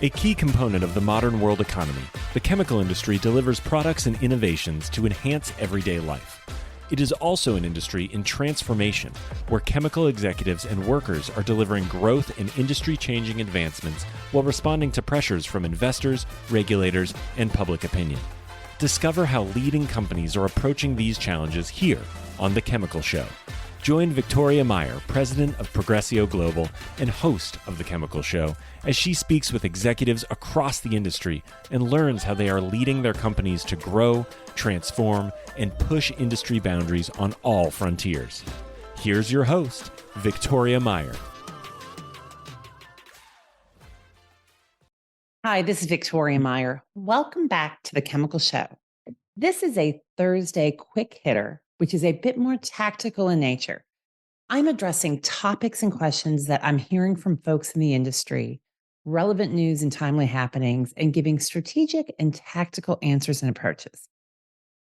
A key component of the modern world economy, the chemical industry delivers products and innovations to enhance everyday life. It is also an industry in transformation, where chemical executives and workers are delivering growth and industry-changing advancements while responding to pressures from investors, regulators, and public opinion. Discover how leading companies are approaching these challenges here on The Chemical Show. Join Victoria Meyer, president of Progressio Global and host of The Chemical Show, as she speaks with executives across the industry and learns how they are leading their companies to grow, transform, and push industry boundaries on all frontiers. Here's your host, Victoria Meyer. Hi, this is Victoria Meyer. Welcome back to The Chemical Show. This is a Thursday quick hitter, which is a bit more tactical in nature. I'm addressing topics and questions that I'm hearing from folks in the industry, relevant news and timely happenings, and giving strategic and tactical answers and approaches.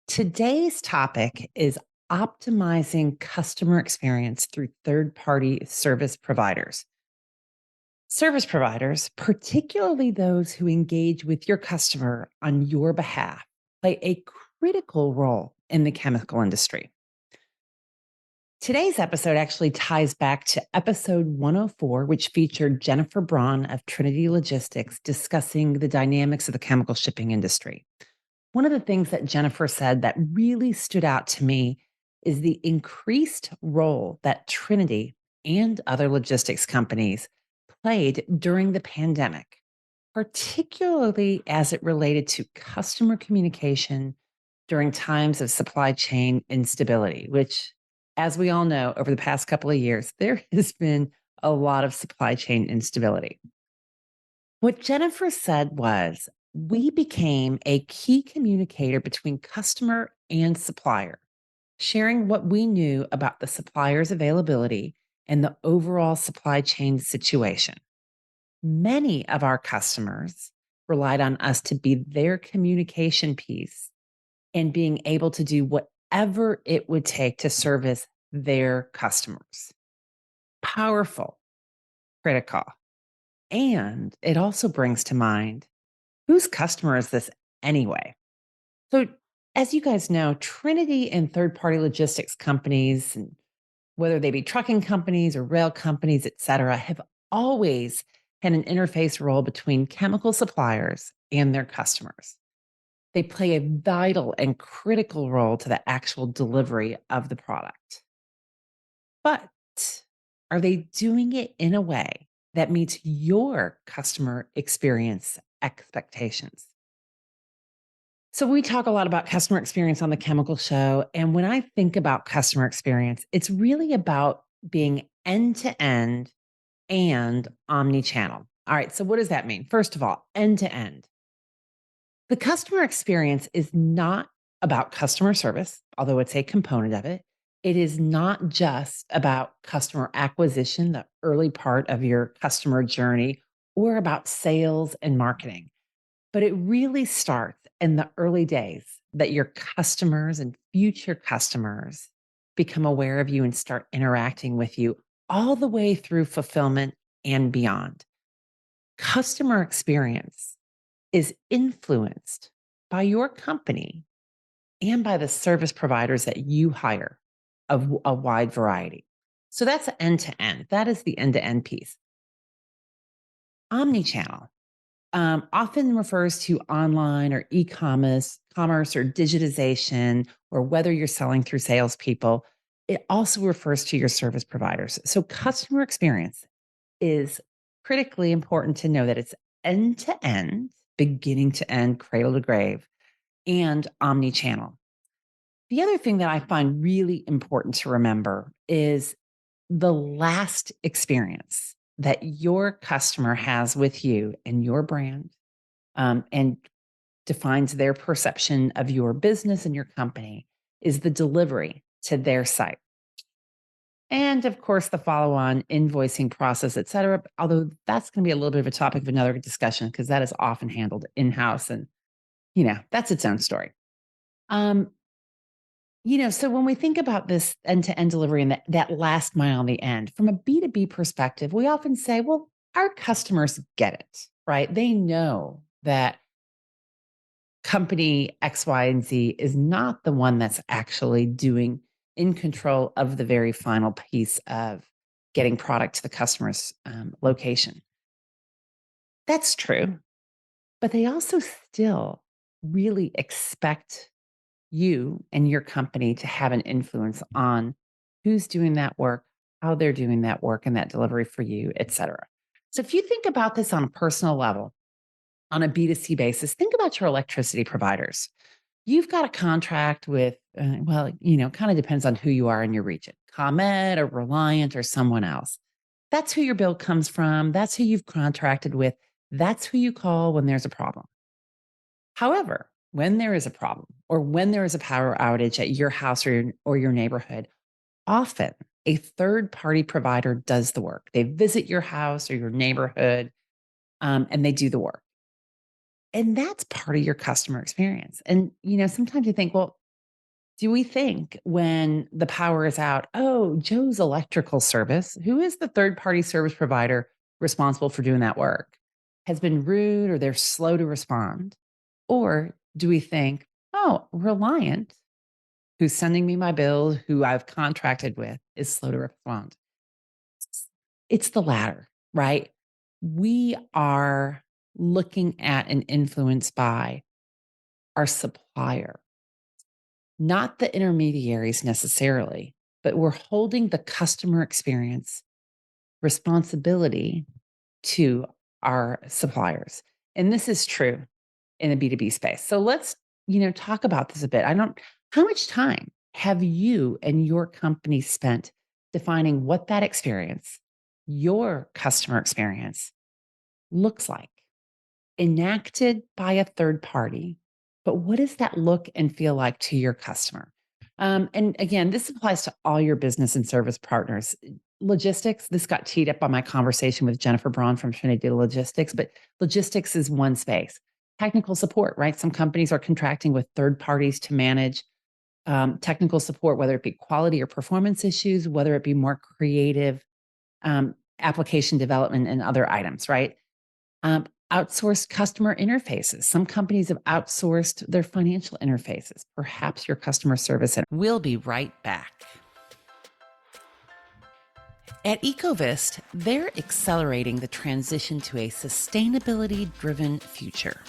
Today's topic is optimizing customer experience through third-party service providers. Service providers, particularly those who engage with your customer on your behalf, play a critical role in the chemical industry. Today's episode actually ties back to episode 104, which featured Jennifer Braun of Trinity Logistics discussing the dynamics of the chemical shipping industry. One of the things that Jennifer said that really stood out to me is the increased role that Trinity and other logistics companies played during the pandemic, particularly as it related to customer communication during times of supply chain instability, which, as we all know, over the past couple of years, there has been a lot of supply chain instability. What Jennifer said was, we became a key communicator between customer and supplier, sharing what we knew about the supplier's availability and the overall supply chain situation. Many of our customers relied on us to be their communication piece and being able to do whatever it would take to service their customers. Powerful, critical. And it also brings to mind, whose customer is this anyway? So, as you guys know, Trinity and third-party logistics companies, and whether they be trucking companies or rail companies, et cetera, have always had an interface role between chemical suppliers and their customers. They play a vital and critical role to the actual delivery of the product. But are they doing it in a way that meets your customer experience expectations? So we talk a lot about customer experience on The Chemical Show. And when I think about customer experience, it's really about being end-to-end and omni-channel. All right, so what does that mean? First of all, end-to-end. The customer experience is not about customer service, although it's a component of it. It is not just about customer acquisition, the early part of your customer journey, or about sales and marketing. But it really starts in the early days that your customers and future customers become aware of you and start interacting with you all the way through fulfillment and beyond. Customer experience is influenced by your company and by the service providers that you hire of a wide variety. So that's end to end. That is the end to end piece. Omnichannel often refers to online or e-commerce, commerce or digitization, or whether you're selling through salespeople. It also refers to your service providers. So customer experience is critically important to know that it's end to end, beginning to end, cradle to grave, and omni-channel. The other thing that I find really important to remember is the last experience that your customer has with you and your brand, and defines their perception of your business and your company, is the delivery to their site. And of course, the follow-on invoicing process, et cetera. Although that's going to be a little bit of a topic of another discussion, because that is often handled in-house, and that's its own story. So when we think about this end-to-end delivery and that last mile on the end, from a B2B perspective, we often say, well, our customers get it. right? They know that company X, Y, and Z is not the one that's actually doing in control of the very final piece of getting product to the customer's location. That's true. But they also still really expect you and your company to have an influence on who's doing that work, how they're doing that work and that delivery for you, et cetera. So if you think about this on a personal level, on a B2C basis, think about your electricity providers. You've got a contract with, kind of depends on who you are in your region, ComEd or Reliant or someone else. That's who your bill comes from. That's who you've contracted with. That's who you call when there's a problem. However, when there is a problem or when there is a power outage at your house or your neighborhood, often a third party provider does the work. They visit your house or your neighborhood and they do the work. And that's part of your customer experience. And, sometimes you think, well, do we think when the power is out, oh, Joe's Electrical Service, who is the third party service provider responsible for doing that work, has been rude or they're slow to respond? Or do we think, oh, Reliant, who's sending me my bill, who I've contracted with, is slow to respond? It's the latter, right? We are looking at and influenced by our supplier, not the intermediaries necessarily, but we're holding the customer experience responsibility to our suppliers. And this is true in a B2B space. So let's, talk about this a bit. How much time have you and your company spent defining what that experience, your customer experience, looks like? Enacted by a third party, but what does that look and feel like to your customer? And again, this applies to all your business and service partners. Logistics, this got teed up by my conversation with Jennifer Braun from Trinity Logistics, but logistics is one space. Technical support, right? Some companies are contracting with third parties to manage technical support, whether it be quality or performance issues, whether it be more creative application development and other items, right? Outsourced customer interfaces. Some companies have outsourced their financial interfaces, perhaps your customer service. We'll be right back. At Ecovist, they're accelerating the transition to a sustainability driven future.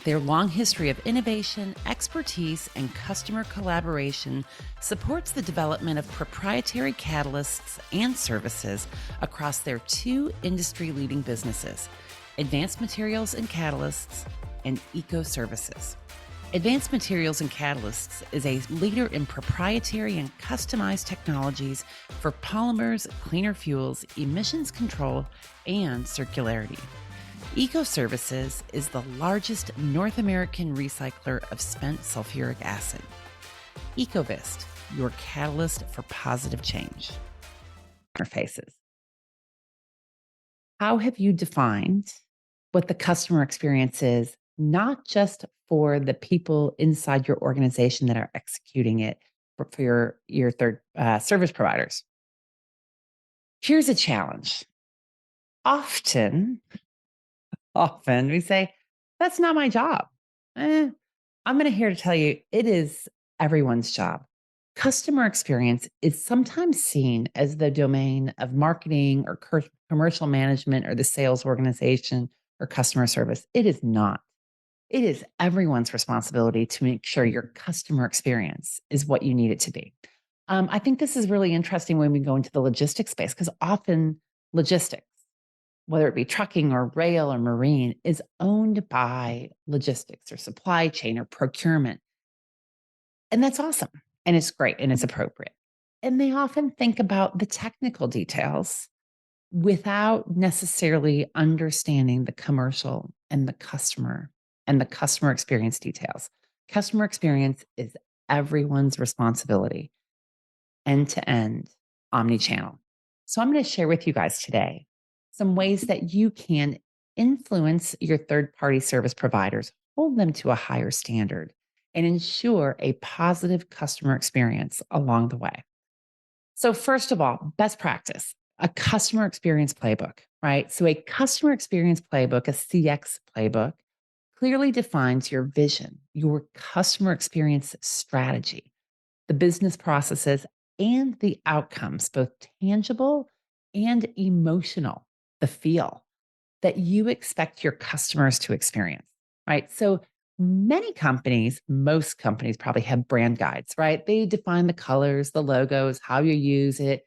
Their long history of innovation, expertise, and customer collaboration supports the development of proprietary catalysts and services across their two industry-leading businesses, Advanced Materials and Catalysts and Eco Services. Advanced Materials and Catalysts is a leader in proprietary and customized technologies for polymers, cleaner fuels, emissions control, and circularity. Eco Services is the largest North American recycler of spent sulfuric acid. Ecovist, your catalyst for positive change. Interfaces. How have you defined what the customer experience is, not just for the people inside your organization that are executing it for your third service providers? Here's a challenge. Often we say, that's not my job. I'm here to tell you, it is everyone's job. Customer experience is sometimes seen as the domain of marketing or commercial management or the sales organization or customer service. It is not. It is everyone's responsibility to make sure your customer experience is what you need it to be. I think this is really interesting when we go into the logistics space, because often logistics, whether it be trucking or rail or marine, is owned by logistics or supply chain or procurement. And that's awesome. And it's great and it's appropriate. And they often think about the technical details without necessarily understanding the commercial and the customer experience details. Customer experience is everyone's responsibility, end to end, omni-channel. So I'm going to share with you guys today some ways that you can influence your third party service providers, hold them to a higher standard, and ensure a positive customer experience along the way. So, first of all, best practice, a customer experience playbook. right? So a customer experience playbook, a CX playbook, clearly defines your vision, your customer experience strategy, the business processes, and the outcomes, both tangible and emotional, the feel that you expect your customers to experience, right? So many companies, most companies probably have brand guides, right? They define the colors, the logos, how you use it,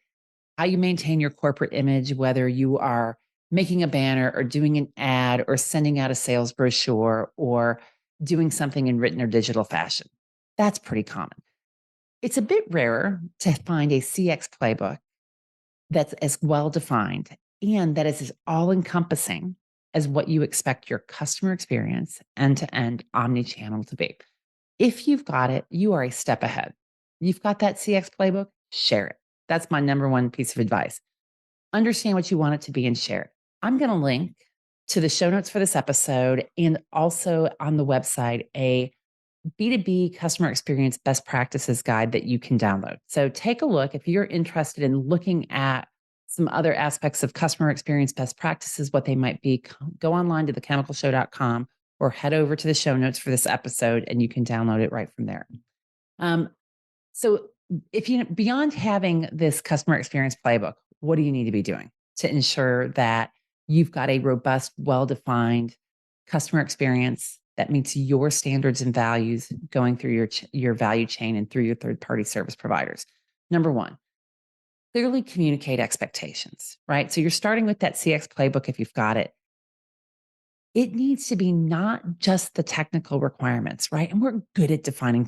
how you maintain your corporate image, whether you are making a banner or doing an ad or sending out a sales brochure or doing something in written or digital fashion. That's pretty common. It's a bit rarer to find a CX playbook that's as well defined and that is as all encompassing as what you expect your customer experience end to end omni-channel to be. If you've got it, you are a step ahead. You've got that CX playbook, share it. That's my number one piece of advice. Understand what you want it to be and share it. I'm going to link to the show notes for this episode and also on the website a B2B customer experience best practices guide that you can download. So take a look if you're interested in looking at some other aspects of customer experience best practices, what they might be. Go online to thechemicalshow.com or head over to the show notes for this episode and you can download it right from there. Um, so if you beyond having this customer experience playbook, what do you need to be doing to ensure that you've got a robust, well-defined customer experience that meets your standards and values going through your value chain and through your third-party service providers? Number one, clearly communicate expectations, right? So you're starting with that CX playbook if you've got it. It needs to be not just the technical requirements, right? And we're good at defining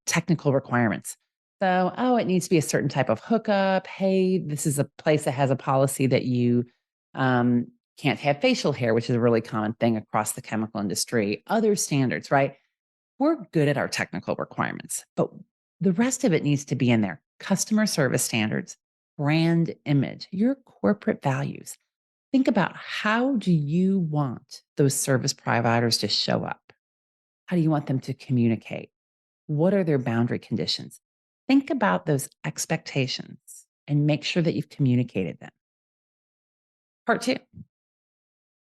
technical requirements. So, oh, it needs to be a certain type of hookup. Hey, this is a place that has a policy that you um, can't have facial hair, which is a really common thing across the chemical industry. Other standards, right? We're good at our technical requirements, but the rest of it needs to be in there. Customer service standards, brand image, your corporate values. Think about how do you want those service providers to show up? How do you want them to communicate? What are their boundary conditions? Think about those expectations and make sure that you've communicated them. Part two,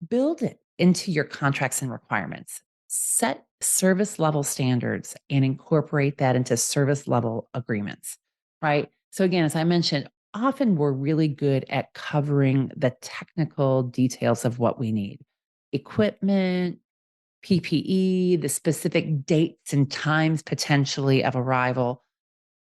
build it into your contracts and requirements. Set service level standards and incorporate that into service level agreements, right? So, again, as I mentioned, often we're really good at covering the technical details of what we need equipment, PPE, the specific dates and times potentially of arrival.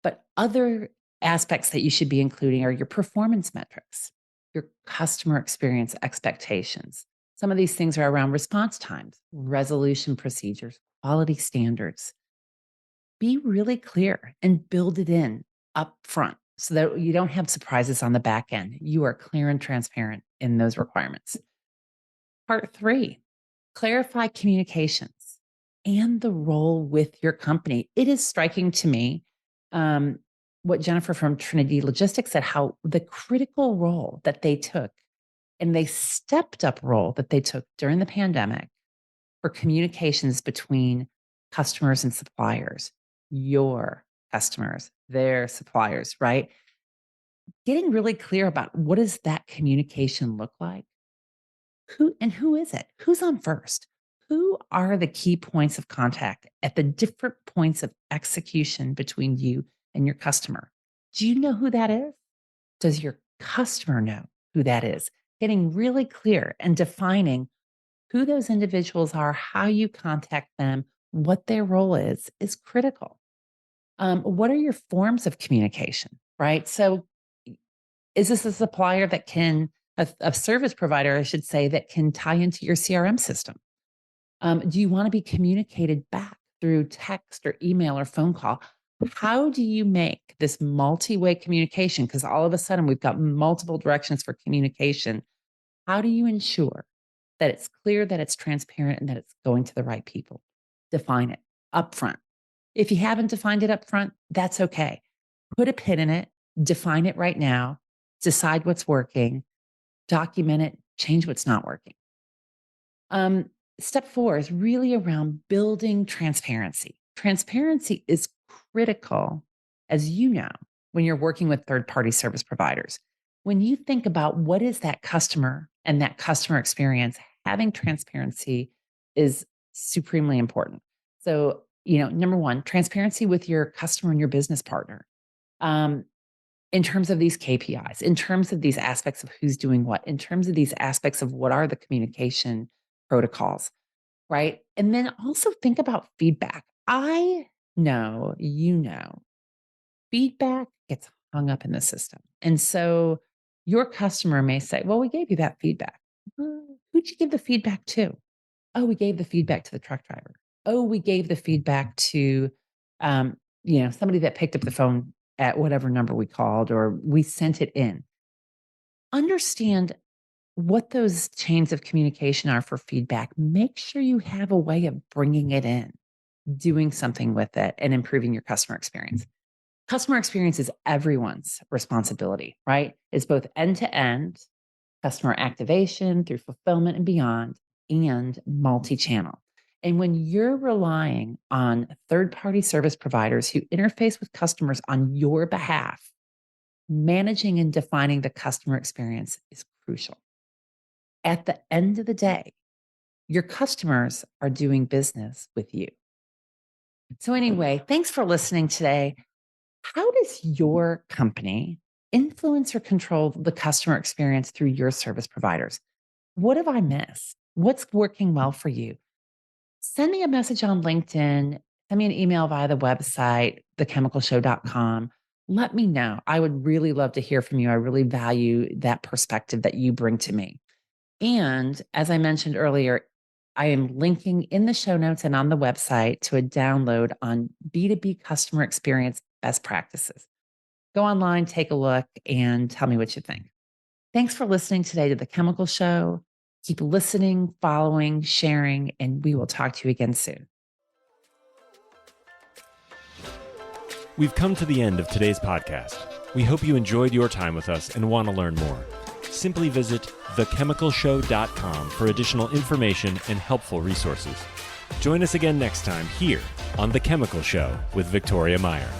But other aspects that you should be including are your performance metrics, your customer experience expectations. Some of these things are around response times, resolution procedures, quality standards. Be really clear and build it in up front so that you don't have surprises on the back end. You are clear and transparent in those requirements. Part three, clarify communications and the role with your company. It is striking to me um, what Jennifer from Trinity Logistics said, how the critical role that they took and they stepped up role that they took during the pandemic for communications between customers and suppliers, your customers, their suppliers, right? Getting really clear about what does that communication look like? Who is it? Who's on first? Who are the key points of contact at the different points of execution between you and your customer? Do you know who that is? Does your customer know who that is? Getting really clear and defining who those individuals are, how you contact them, what their role is critical. What are your forms of communication, right? So, is this a supplier that can, a service provider, I should say, that can tie into your CRM system? Do you want to be communicated back through text or email or phone call? How do you make this multi way communication? Because all of a sudden we've got multiple directions for communication. How do you ensure that it's clear, that it's transparent, and that it's going to the right people? Define it upfront. If you haven't defined it upfront, that's okay. Put a pin in it, define it right now, decide what's working, document it, change what's not working. Um, Step four is really around building transparency. Transparency is critical, as you know, when you're working with third party service providers. when you think about what is that customer and that customer experience, having transparency is supremely important. So, number one, transparency with your customer and your business partner. Um, in terms of these KPIs, in terms of these aspects of who's doing what, in terms of these aspects of what are the communication protocols, right? And then also think about feedback. I know, feedback gets hung up in the system. And so your customer may say, well, we gave you that feedback. Who'd you give the feedback to? Oh, we gave the feedback to the truck driver. Oh, we gave the feedback to, somebody that picked up the phone at whatever number we called, or we sent it in. Understand what those chains of communication are for feedback. Make sure you have a way of bringing it in, doing something with it, and improving your customer experience. Customer experience is everyone's responsibility, right? It's both end to end, customer activation through fulfillment and beyond, and multi channel. And when you're relying on third party service providers who interface with customers on your behalf, managing and defining the customer experience is crucial. At the end of the day, your customers are doing business with you. So, anyway, thanks for listening today. How does your company influence or control the customer experience through your service providers? What have I missed? What's working well for you? Send me a message on LinkedIn. Send me an email via the website, thechemicalshow.com. Let me know. I would really love to hear from you. I really value that perspective that you bring to me. And as I mentioned earlier, I am linking in the show notes and on the website to a download on B2B customer experience best practices. Go online, take a look, and tell me what you think. Thanks for listening today to The Chemical Show. Keep listening, following, sharing, and we will talk to you again soon. We've come to the end of today's podcast. We hope you enjoyed your time with us and want to learn more. Simply visit thechemicalshow.com for additional information and helpful resources. Join us again next time here on The Chemical Show with Victoria Meyer.